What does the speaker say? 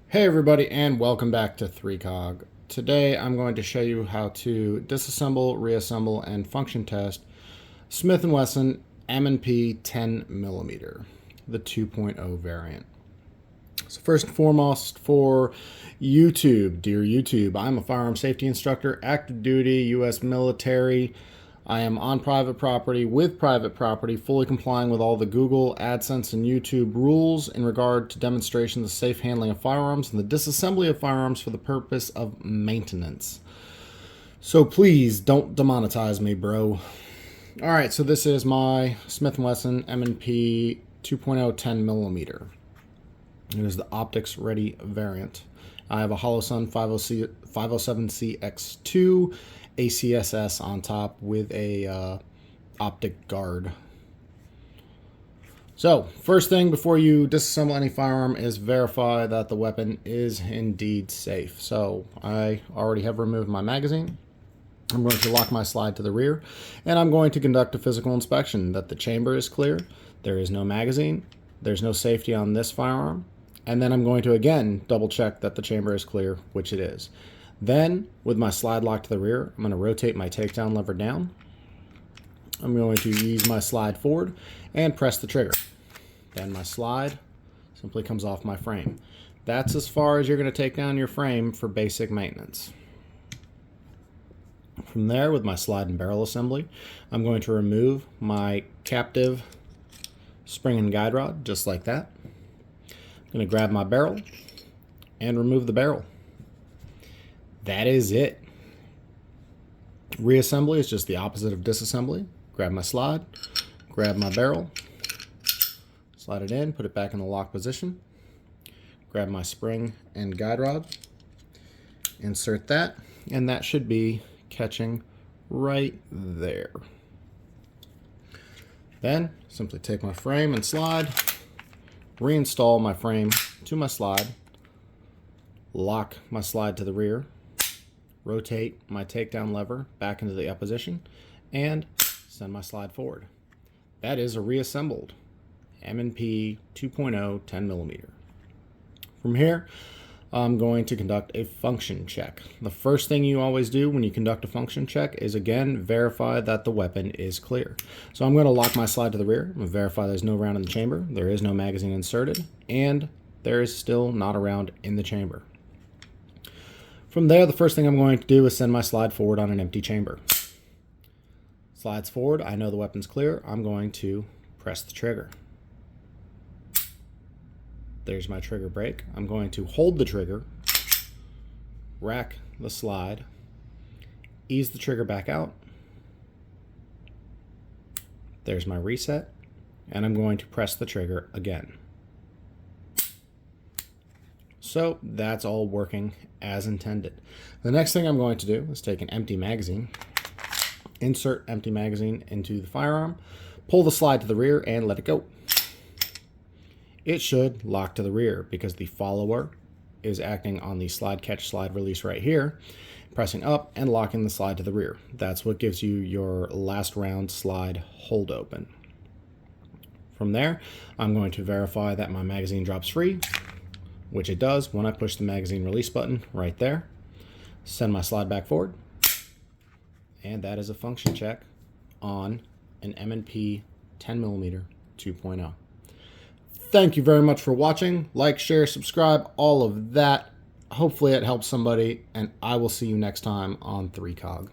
Hey everybody, and welcome back to 3cog. Today I'm going to show you how to disassemble, reassemble, and function test Smith & Wesson M&P 10mm, the 2.0 variant. So first and foremost, for YouTube, dear YouTube, I'm a firearm safety instructor, active duty, U.S. military. I am on private property with private property, fully complying with all the Google, AdSense, and YouTube rules in regard to demonstration of the safe handling of firearms and the disassembly of firearms for the purpose of maintenance. So please don't demonetize me, bro. All right, so this is my Smith & Wesson M&P 2.0 10mm. It is the optics ready variant. I have a Holosun 507C ACSS on top with a optic guard. So first thing before you disassemble any firearm is verify that the weapon is indeed safe. So I already have removed my magazine. I'm going to lock my slide to the rear, and I'm going to conduct a physical inspection that the chamber is clear, there is no magazine, there's no safety on this firearm, and then I'm going to again double check that the chamber is clear, which it is. Then, with my slide locked to the rear, I'm going to rotate my takedown lever down. I'm going to ease my slide forward and press the trigger. Then my slide simply comes off my frame. That's as far as you're going to take down your frame for basic maintenance. From there, with my slide and barrel assembly, I'm going to remove my captive spring and guide rod, just like that. I'm going to grab my barrel and remove the barrel. That is it. Reassembly is just the opposite of disassembly. Grab my slide, grab my barrel, slide it in, put it back in the lock position, grab my spring and guide rod, insert that, and that should be catching right there. Then simply take my frame and slide, reinstall my frame to my slide, lock my slide to the rear, rotate my takedown lever back into the up position, and send my slide forward. That is a reassembled M&P 2.0 10mm. From here, I'm going to conduct a function check. The first thing you always do when you conduct a function check is, again, verify that the weapon is clear. So I'm going to lock my slide to the rear. I'm going to verify there's no round in the chamber, there is no magazine inserted, and there is still not a round in the chamber. From there, the first thing I'm going to do is send my slide forward on an empty chamber. Slides forward, I know the weapon's clear. I'm going to press the trigger. There's my trigger brake. I'm going to hold the trigger, rack the slide, ease the trigger back out. There's my reset, and I'm going to press the trigger again. So that's all working as intended. The next thing I'm going to do is take an empty magazine, insert empty magazine into the firearm, pull the slide to the rear, and let it go. It should lock to the rear because the follower is acting on the slide catch, slide release right here, pressing up and locking the slide to the rear. That's what gives you your last round slide hold open. From there, I'm going to verify that my magazine drops free, which it does when I push the magazine release button right there. Send my slide back forward, and that is a function check on an M&P 10mm 2.0. Thank you very much for watching. Like, share, subscribe, all of that. Hopefully it helps somebody, and I will see you next time on 3cog.